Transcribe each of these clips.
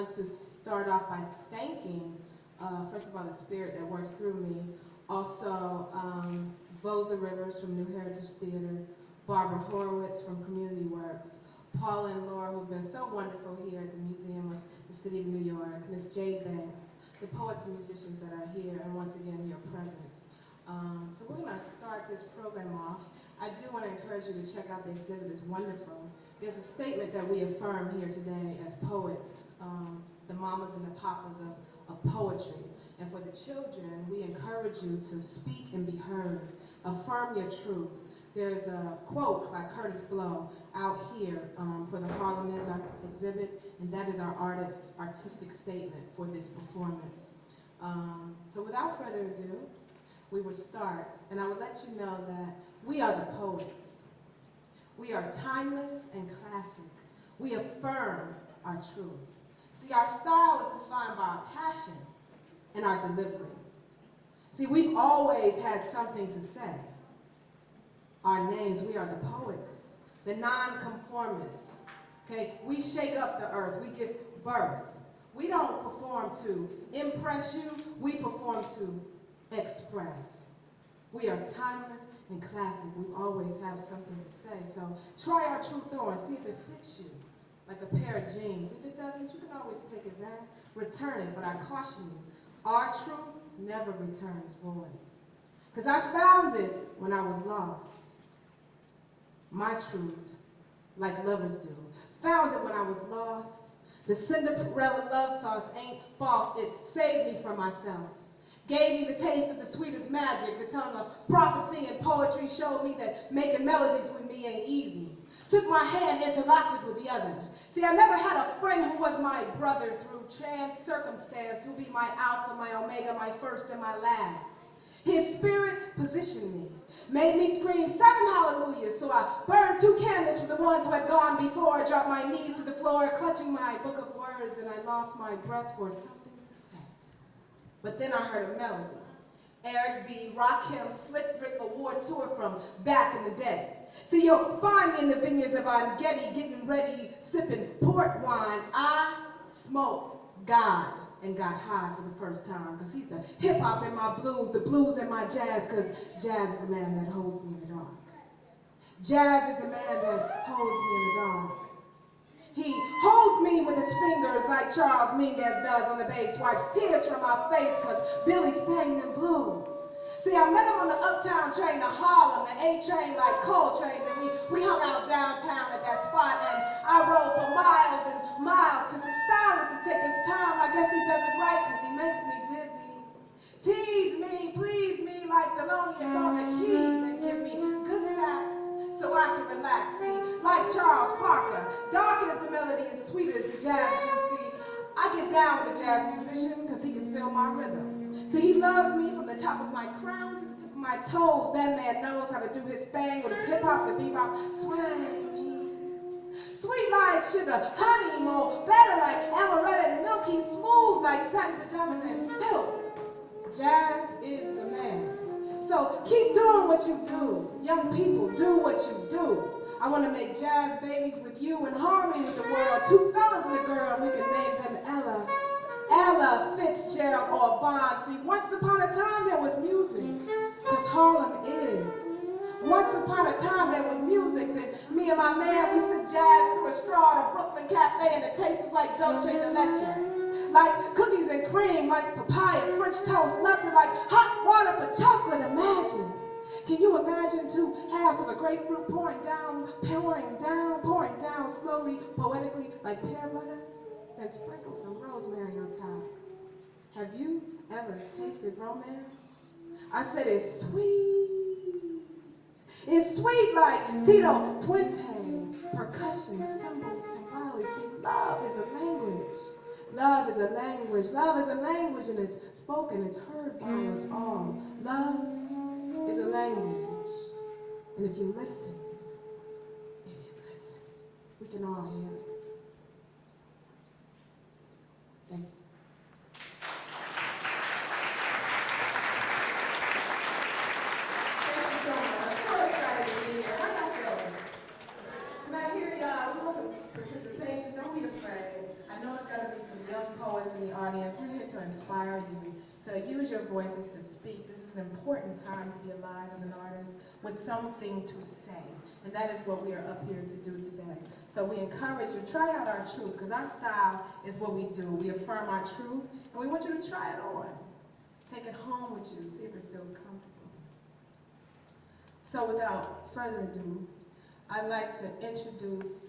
want to start off by thanking, first of all, the spirit that works through me. Also, Boza Rivers from New Heritage Theater, Barbara Horowitz from Community Works, Paula and Laura, who've been so wonderful here at the Museum of the City of New York, Miss Jade Banks, the poets and musicians that are here, and once again, your presence. So we're going to start this program off. I do want to encourage you to check out the exhibit. It's wonderful. There's a statement that we affirm here today as poets, the mamas and the papas of poetry. And for the children, we encourage you to speak and be heard. Affirm your truth. There's a quote by Curtis Blow out here for the Harlem Is our exhibit, and that is our artist's artistic statement for this performance. So without further ado, we will start, and I would let you know that we are the poets. We are timeless and classic. We affirm our truth. See, our style is defined by our passion and our delivery. See, we've always had something to say. Our names, we are the poets, the nonconformists. Okay, we shake up the earth, we give birth. We don't perform to impress you, we perform to express. We are timeless and classic. We always have something to say. So try our truth on, see if it fits you, like a pair of jeans. If it doesn't, you can always take it back, return it, but I caution you, our truth never returns void. Because I found it when I was lost. My truth, like lovers do. Found it when I was lost. The Cinderella love sauce ain't false. It saved me from myself. Gave me the taste of the sweetest magic. The tongue of prophecy and poetry showed me that making melodies with me ain't easy. Took my hand, interlocked it with the other. See, I never had a friend who was my brother through chance circumstance, who'll be my alpha, my omega, my first and my last. His spirit positioned me, made me scream 7 hallelujahs, so I burned 2 candles for the ones who had gone before, dropped my knees to the floor, clutching my book of words, and I lost my breath for something to say. But then I heard a melody. Eric B. Rakim Slick Rick Award Tour from back in the day. See, you'll find me in the vineyards of Getty, getting ready, sipping port wine. I smoked God and got high for the first time, because he's the hip-hop in my blues, the blues in my jazz, because jazz is the man that holds me in the dark. Jazz is the man that holds me in the dark. He holds me with his fingers like Charles Mingus does on the bass, wipes tears from my face because Billy sang them blues. See, I met him on the Uptown train to Harlem, the A train like Coltrane, and we hung out downtown at that spot, and I rode for miles and miles because his style is to take his time. I guess he does it right because he makes me dizzy. Tease me, please me like Thelonious on the keys, and give me good sax so I can relax. See, like Charles Parker, dark is the melody and sweeter is the jazz, you see. I get down with a jazz musician because he can feel my rhythm. See, he loves me from the top of my crown to the tip of my toes. That man knows how to do his thing with his hip-hop to bebop swing. Sweet like sugar, honey, more better like amaretto and milky, smooth like satin pajamas and silk. Jazz is the man. So keep doing what you do. Young people, do what you do. I want to make jazz babies with you in harmony with the world. 2 fellas and a girl, and we can name them Ella Fitzgerald or Bond. See, once upon a time there was music, because Harlem is. Once upon a time there was music, then me and my man, we sipped jazz through a straw at a Brooklyn cafe, and the taste was like Dolce de Leche. Like cookies and cream, like papaya, French toast, nothing like hot water for chocolate, imagine. Can you imagine 2 halves of a grapefruit pouring down slowly, poetically, like pear butter? Then sprinkle some rosemary on top. Have you ever tasted romance? I said it's sweet. It's sweet like Tito Puente, percussion, cymbals, timbales. See, love is a language. Love is a language. Love is a language, and it's spoken, it's heard by us all. Love is a language. And if you listen, we can all hear it. Thank you. Thank you so much. I'm so excited to be here. How y'all feeling? When I hear y'all, we want some participation. Don't be afraid. I know it's got to be some young poets in the audience. We're here to inspire you, to use your voices to speak. This is an important time to be alive as an artist with something to say. And that is what we are up here to do today. So we encourage you, try out our truth, because our style is what we do. We affirm our truth, and we want you to try it on. Take it home with you, see if it feels comfortable. So without further ado, I'd like to introduce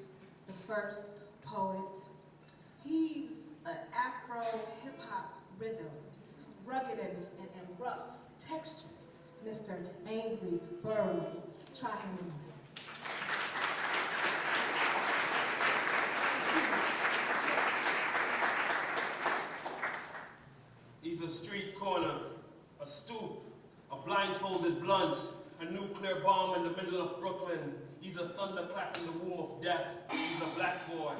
the first poet. He's an Afro hip-hop rhythm. He's rugged and rough texture. Mr. Ainsley Burroughs. Try him on. He's a street corner, a stoop, a blindfolded blunt, a nuclear bomb in the middle of Brooklyn. He's a thunderclap in the womb of death. He's a black boy,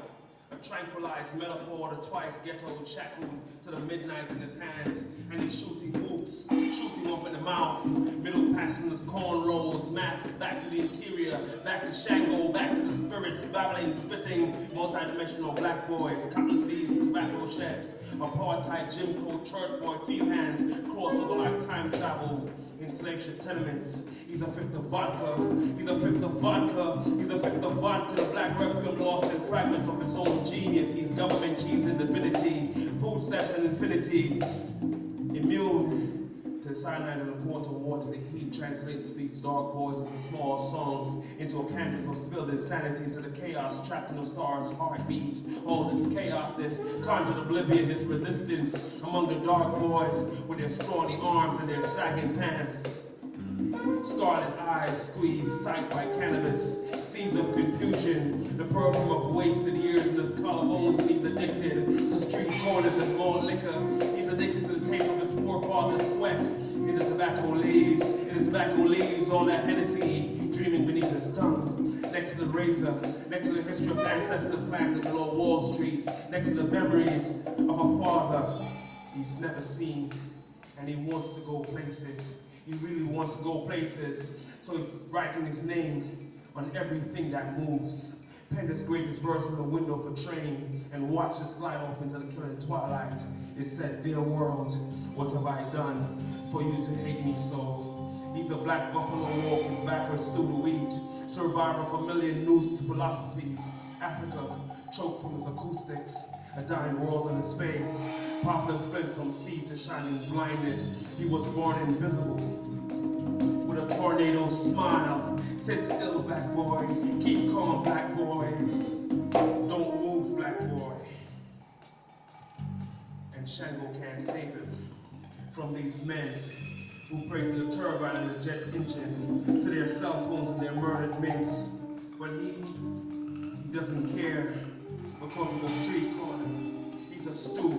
a tranquilized metaphor, the twice ghetto shackled to the midnight in his hands. And he's shooting hoops, shooting off in the mouth. Middle passions, cornrows, maps, back to the interior, back to Shango, back to the spirits, babbling, spitting, multi-dimensional black boys, cotton seeds, tobacco sheds, apartheid, Jim Crow, church boy, field hands, crossover like time travel, enslaved ship tenements. He's a fifth of vodka, he's a fifth of vodka, he's a fifth of vodka, the black requiem lost in fragments of his own genius. He's government cheese and divinity, food stamps and infinity, immune to cyanide and a quarter water. The heat translates these dark boys into small songs, into a canvas of spilled insanity, into the chaos trapped in the stars' heartbeat. All this chaos, this conjured oblivion, this resistance among the dark boys with their scrawny arms and their sagging pants. Scarlet eyes squeezed tight by cannabis, seeds of confusion, the perfume of wasted years in his collarbones. He's addicted to street corners and malt liquor. He's addicted to the taste of his forefathers' sweat in the tobacco leaves. In the tobacco leaves, all that Hennessy dreaming beneath his tongue. Next to the razor, next to the history of ancestors planted below Wall Street, next to the memories of a father he's never seen, and he wants to go places. He really wants to go places, so he's writing his name on everything that moves. Penned his greatest verse in the window of a train and watched it slide off into the killing twilight. It said, "Dear world, what have I done for you to hate me so?" He's a black buffalo walking backwards through the wheat, survivor of a million new philosophies. Africa choked from his acoustics, a dying world on his face. Poplar split from sea to shining blindness. He was born invisible, with a tornado smile. Sit still, black boy. Keep calm, black boy. Don't move, black boy. And Shango can't save him from these men who pray to the turbine and the jet engine, to their cell phones and their murdered mates. But he doesn't care because of the street corner. He's a stoop,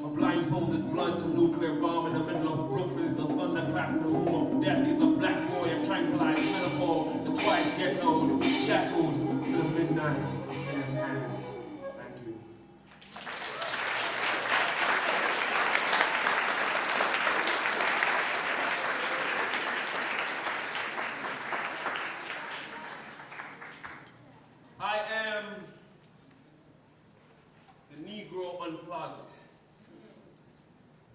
a blindfolded blunt, a nuclear bomb in the middle of Brooklyn. He's a thunderclap in the womb of death. He's a black boy, a tranquilized metaphor, the twice ghettoed, shackled to the midnight in his hands. Thank you. I am the Negro Unplugged.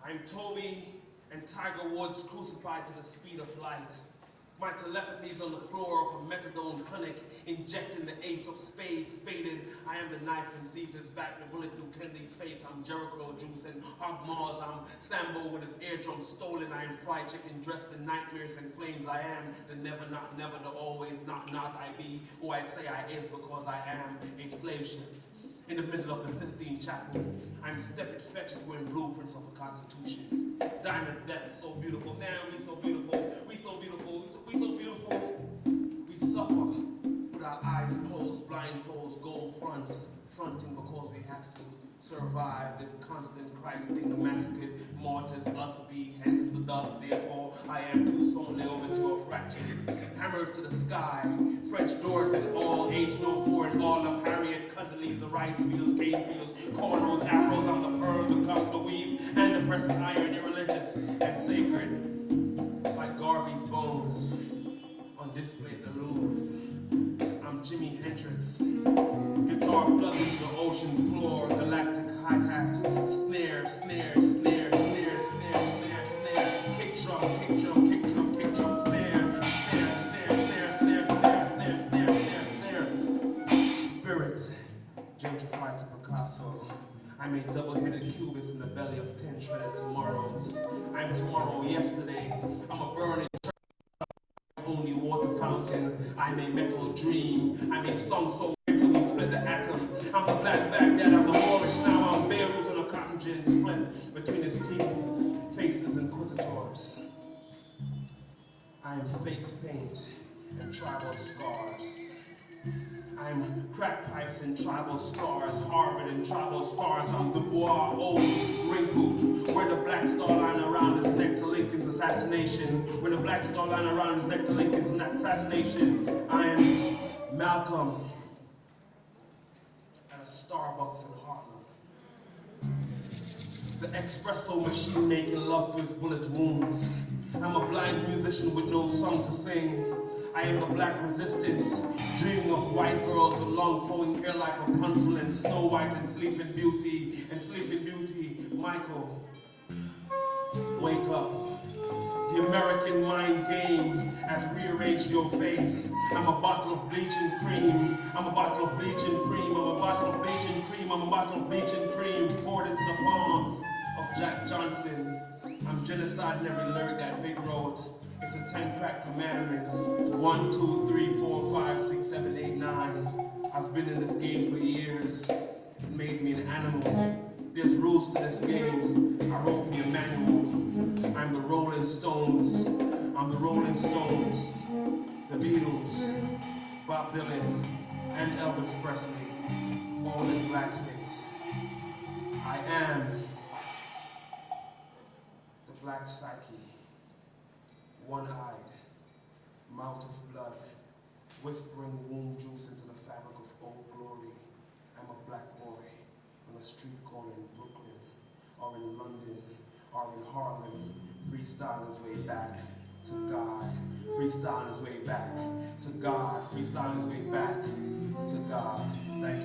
I'm Toby and Tiger Woods crucified to the speed of light. My telepathy's on the floor of a methadone clinic, injecting the ace of spades, spaded. I am the knife in Caesar's back, the bullet through Kennedy's face. I'm Jericho Juice and Hog Maws. I'm Sambo with his eardrum stolen. I am fried chicken dressed in nightmares and flames. I am the never, not never, the always, not I be who I say I is, because I am a slave ship. In the middle of the Sistine Chapel, I'm stepping fetching wearing blueprints of the Constitution. Diamond death, so beautiful. Man, we so beautiful. We so beautiful. We so beautiful. We suffer with our eyes closed, blindfolds, gold fronts, fronting because we have to survive this constant Christing, the massacred martyrs, us be, hence the dust. Therefore, I am tous only over to a fractured, hammered to the sky. French doors and all, age no more and all of Harriet Cundilees, the rice fields, cane fields, cornrows, afros on the pearl, the cuff, the weave, and the pressing iron, irreligious and sacred, like Garvey's bones on display at the Louvre. I'm Jimi Hendrix, guitar plugged into the ocean floor, galactic hi-hat, Snare, snare, snare, snare, snare, snare, snare. Kick drum, kick drum, kick drum, kick drum, snare. Snare, snare, snare, snare, snare, snare, snare, snare, snare. Spirit, gentrified to Picasso. I made double-headed cubits in the belly of 10 shredded tomorrows. I'm tomorrow yesterday. I'm a burning only water fountain. I'm a metal dream. I'm a song so until we split the atom. I'm the black Baghdad, I'm the Moorish now. I'm Beirut on a cotton gin split between his teeth, faces inquisitors. I am face paint and tribal scars. I'm crack pipes and tribal scars, Harvard and tribal scars. I'm Du Bois, old, wrinkled. Wear the black star line around his neck to Lincoln's assassination. Wear the black star line around his neck to Lincoln's assassination. I am Malcolm at a Starbucks in Harlem. The espresso machine making love to his bullet wounds. I'm a blind musician with no song to sing. I am the black resistance, dreaming of white girls with long flowing hair like Rapunzel and Snow White and Sleeping Beauty. And Sleeping Beauty, Michael, wake up. The American mind game has rearranged your face. I'm a bottle of bleaching cream. I'm a bottle of bleaching cream. I'm a bottle of bleaching cream. I'm a bottle of bleaching cream poured into the palms of Jack Johnson. I'm genocide in every lyric that Big wrote. It's the 10 crack commandments. 1, 2, 3, 4, 5, 6, 7, 8, 9. I've been in this game for years. It made me an animal. There's rules to this game. I wrote me a manual. I'm the Rolling Stones. I'm the Rolling Stones. The Beatles, Bob Dylan, and Elvis Presley, all in blackface. I am the black psyche, one-eyed, mouth of blood, whispering womb juice into the fabric of old glory. I'm a black boy on a street corner in Brooklyn, or in London, or in Harlem, freestyling his way back to God. Freestyling his way back to God. Freestyling his way back to God. Thank you.